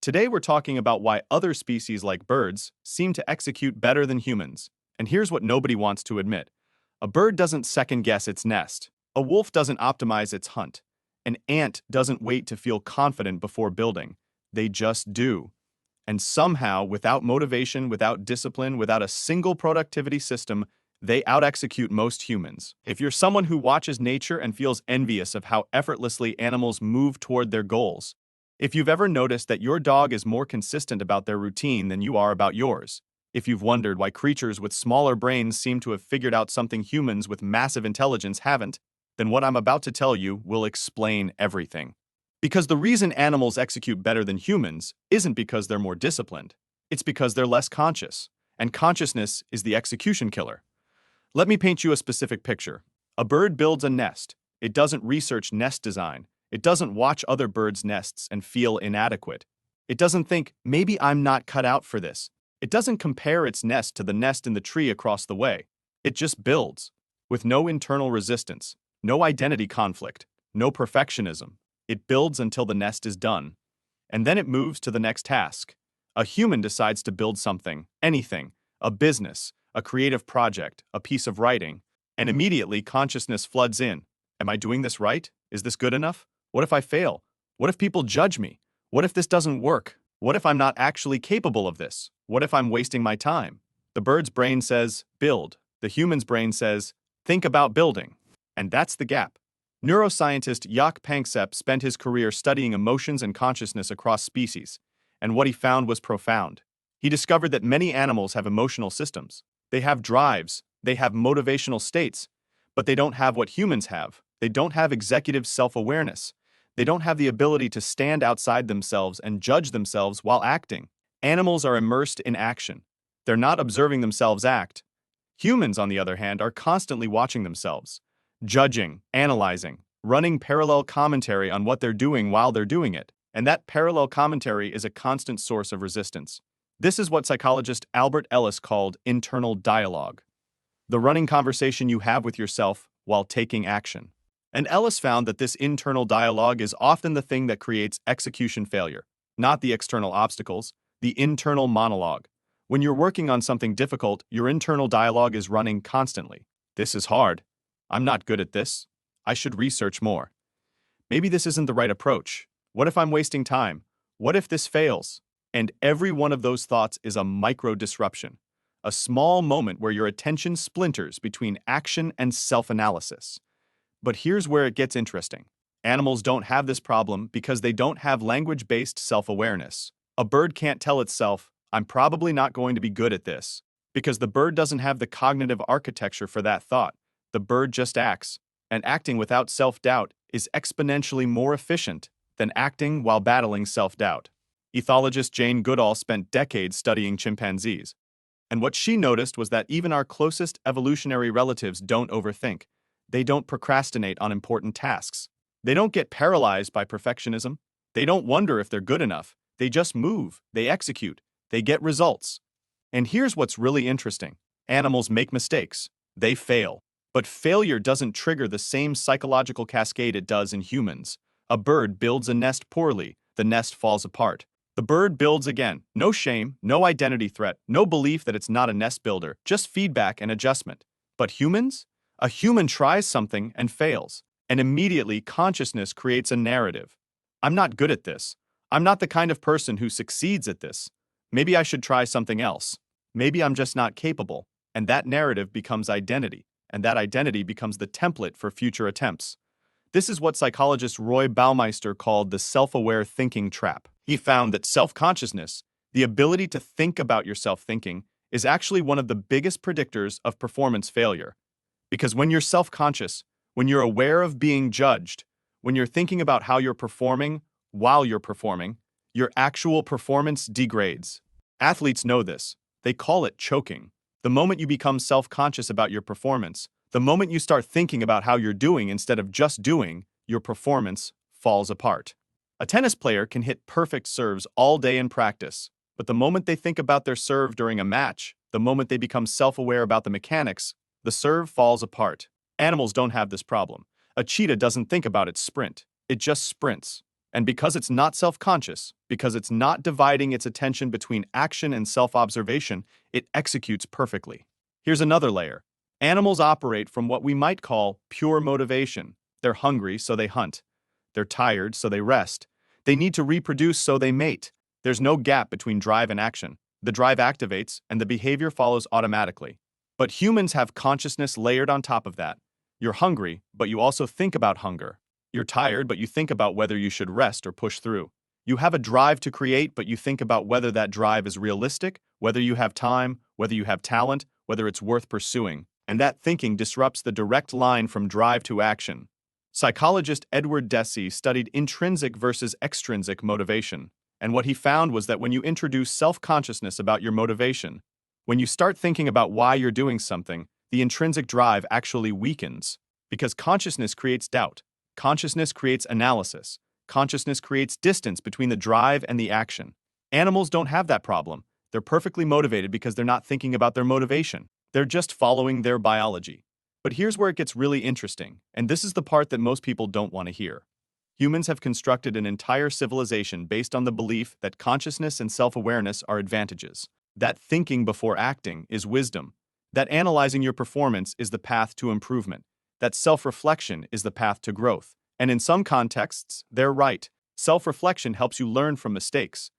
Today we're talking about why other species like birds seem to execute better than humans. And here's what nobody wants to admit. A bird doesn't second-guess its nest. A wolf doesn't optimize its hunt. An ant doesn't wait to feel confident before building. They just do. And somehow, without motivation, without discipline, without a single productivity system, they out-execute most humans. If you're someone who watches nature and feels envious of how effortlessly animals move toward their goals, if you've ever noticed that your dog is more consistent about their routine than you are about yours, if you've wondered why creatures with smaller brains seem to have figured out something humans with massive intelligence haven't, then what I'm about to tell you will explain everything. Because the reason animals execute better than humans isn't because they're more disciplined. It's because they're less conscious. And consciousness is the execution killer. Let me paint you a specific picture. A bird builds a nest. It doesn't research nest design. It doesn't watch other birds' nests and feel inadequate. It doesn't think, maybe I'm not cut out for this. It doesn't compare its nest to the nest in the tree across the way. It just builds, with no internal resistance, no identity conflict, no perfectionism. It builds until the nest is done. And then it moves to the next task. A human decides to build something, anything, a business, a creative project, a piece of writing, and immediately consciousness floods in. Am I doing this right? Is this good enough? What if I fail? What if people judge me? What if this doesn't work? What if I'm not actually capable of this? What if I'm wasting my time? The bird's brain says, build. The human's brain says, think about building. And that's the gap. Neuroscientist Jaak Panksepp spent his career studying emotions and consciousness across species, and what he found was profound. He discovered that many animals have emotional systems. They have drives, they have motivational states, but they don't have what humans have. They don't have executive self-awareness. They don't have the ability to stand outside themselves and judge themselves while acting. Animals are immersed in action. They're not observing themselves act. Humans, on the other hand, are constantly watching themselves, judging, analyzing, running parallel commentary on what they're doing while they're doing it. And that parallel commentary is a constant source of resistance. This is what psychologist Albert Ellis called internal dialogue, the running conversation you have with yourself while taking action. And Ellis found that this internal dialogue is often the thing that creates execution failure, not the external obstacles, the internal monologue. When you're working on something difficult, your internal dialogue is running constantly. This is hard. I'm not good at this. I should research more. Maybe this isn't the right approach. What if I'm wasting time? What if this fails? And every one of those thoughts is a micro disruption, a small moment where your attention splinters between action and self-analysis. But here's where it gets interesting. Animals don't have this problem because they don't have language-based self-awareness. A bird can't tell itself, I'm probably not going to be good at this, because the bird doesn't have the cognitive architecture for that thought. The bird just acts, and acting without self-doubt is exponentially more efficient than acting while battling self-doubt. Ethologist Jane Goodall spent decades studying chimpanzees, and what she noticed was that even our closest evolutionary relatives don't overthink. They don't procrastinate on important tasks. They don't get paralyzed by perfectionism. They don't wonder if they're good enough. They just move, they execute, they get results. And here's what's really interesting. Animals make mistakes. They fail. But failure doesn't trigger the same psychological cascade it does in humans. A bird builds a nest poorly. The nest falls apart. The bird builds again. No shame, no identity threat, no belief that it's not a nest builder, just feedback and adjustment. But humans? A human tries something and fails, and immediately consciousness creates a narrative. I'm not good at this. I'm not the kind of person who succeeds at this. Maybe I should try something else. Maybe I'm just not capable. And that narrative becomes identity, and that identity becomes the template for future attempts. This is what psychologist Baumeister called the self-aware thinking trap. He found that self-consciousness, the ability to think about yourself thinking, is actually one of the biggest predictors of performance failure. Because when you're self-conscious, when you're aware of being judged, when you're thinking about how you're performing while you're performing, your actual performance degrades. Athletes know this. They call it choking. The moment you become self-conscious about your performance, the moment you start thinking about how you're doing instead of just doing, your performance falls apart. A tennis player can hit perfect serves all day in practice, but the moment they think about their serve during a match, the moment they become self-aware about the mechanics, the serve falls apart. Animals don't have this problem. A cheetah doesn't think about its sprint. It just sprints. And because it's not self-conscious, because it's not dividing its attention between action and self-observation, it executes perfectly. Here's another layer. Animals operate from what we might call pure motivation. They're hungry, so they hunt. They're tired, so they rest. They need to reproduce, so they mate. There's no gap between drive and action. The drive activates, and the behavior follows automatically. But humans have consciousness layered on top of that. You're hungry, but you also think about hunger. You're tired, but you think about whether you should rest or push through. You have a drive to create, but you think about whether that drive is realistic, whether you have time, whether you have talent, whether it's worth pursuing. And that thinking disrupts the direct line from drive to action. Psychologist Edward Deci studied intrinsic versus extrinsic motivation. And what he found was that when you introduce self-consciousness about your motivation, when you start thinking about why you're doing something, the intrinsic drive actually weakens. Because consciousness creates doubt. Consciousness creates analysis. Consciousness creates distance between the drive and the action. Animals don't have that problem. They're perfectly motivated because they're not thinking about their motivation. They're just following their biology. But here's where it gets really interesting, and this is the part that most people don't want to hear. Humans have constructed an entire civilization based on the belief that consciousness and self-awareness are advantages, that thinking before acting is wisdom, that analyzing your performance is the path to improvement, that self-reflection is the path to growth. And in some contexts, they're right. Self-reflection helps you learn from mistakes.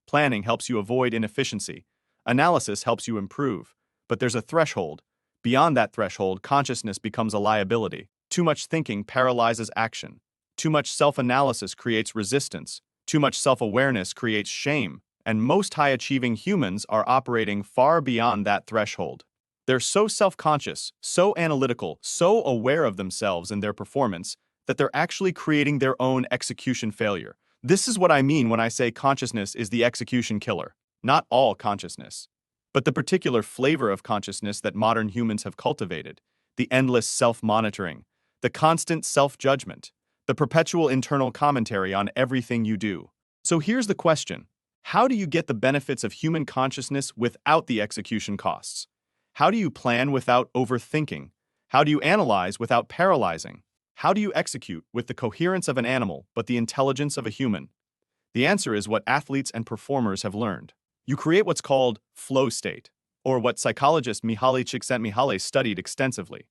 Planning helps you avoid inefficiency. Analysis helps you improve. But there's a threshold. Beyond that threshold, consciousness becomes a liability. Too much thinking paralyzes action. Too much self-analysis creates resistance. Too much self-awareness creates shame. And most high-achieving humans are operating far beyond that threshold. They're so self-conscious, so analytical, so aware of themselves and their performance that they're actually creating their own execution failure. This is what I mean when I say consciousness is the execution killer. Not all consciousness, but the particular flavor of consciousness that modern humans have cultivated, the endless self-monitoring, the constant self-judgment, the perpetual internal commentary on everything you do. So here's the question. How do you get the benefits of human consciousness without the execution costs? How do you plan without overthinking? How do you analyze without paralyzing? How do you execute with the coherence of an animal but the intelligence of a human? The answer is what athletes and performers have learned. You create what's called flow state, or what psychologist Mihály Csíkszentmihályi studied extensively.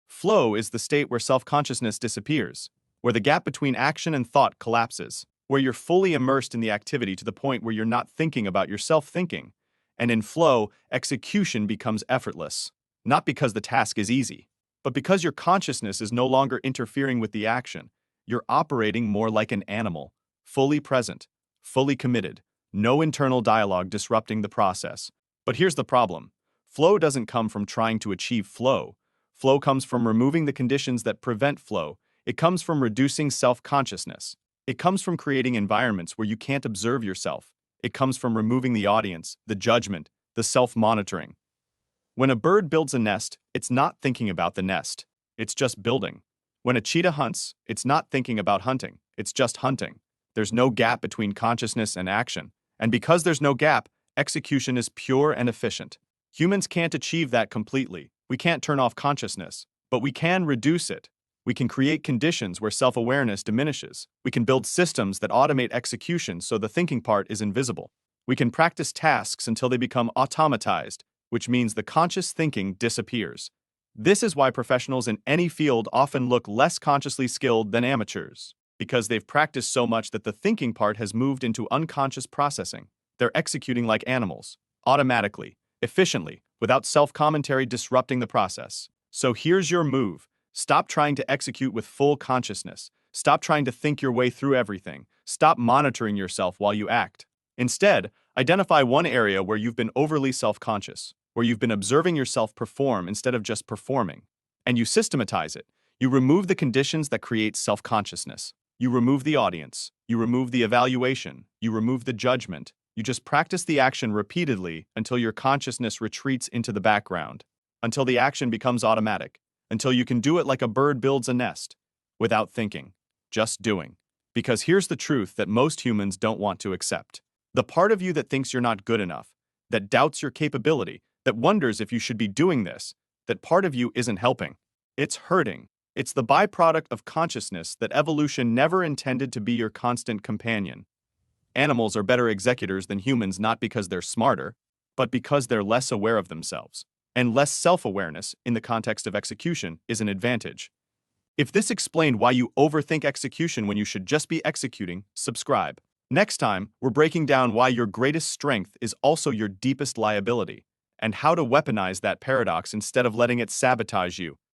Flow is the state where self-consciousness disappears, where the gap between action and thought collapses, where you're fully immersed in the activity to the point where you're not thinking about yourself thinking. And in flow, execution becomes effortless, not because the task is easy, but because your consciousness is no longer interfering with the action. You're operating more like an animal, fully present, fully committed, no internal dialogue disrupting the process. But here's the problem. Flow doesn't come from trying to achieve flow. Flow comes from removing the conditions that prevent flow. It comes from reducing self-consciousness. It comes from creating environments where you can't observe yourself. It comes from removing the audience, the judgment, the self-monitoring. When a bird builds a nest, it's not thinking about the nest. It's just building. When a cheetah hunts, it's not thinking about hunting. It's just hunting. There's no gap between consciousness and action. And because there's no gap, execution is pure and efficient. Humans can't achieve that completely. We can't turn off consciousness, but we can reduce it. We can create conditions where self-awareness diminishes. We can build systems that automate execution so the thinking part is invisible. We can practice tasks until they become automatized, which means the conscious thinking disappears. This is why professionals in any field often look less consciously skilled than amateurs, because they've practiced so much that the thinking part has moved into unconscious processing. They're executing like animals, automatically, efficiently, without self-commentary disrupting the process. So here's your move. Stop trying to execute with full consciousness. Stop trying to think your way through everything. Stop monitoring yourself while you act. Instead, identify one area where you've been overly self-conscious, where you've been observing yourself perform instead of just performing. And you systematize it. You remove the conditions that create self-consciousness. You remove the audience. You remove the evaluation. You remove the judgment. You just practice the action repeatedly until your consciousness retreats into the background, until the action becomes automatic, until you can do it like a bird builds a nest, without thinking, just doing. Because here's the truth that most humans don't want to accept. The part of you that thinks you're not good enough, that doubts your capability, that wonders if you should be doing this, that part of you isn't helping. It's hurting. It's the byproduct of consciousness that evolution never intended to be your constant companion. Animals are better executors than humans not because they're smarter, but because they're less aware of themselves. And less self-awareness, in the context of execution, is an advantage. If this explained why you overthink execution when you should just be executing, subscribe. Next time, we're breaking down why your greatest strength is also your deepest liability, and how to weaponize that paradox instead of letting it sabotage you.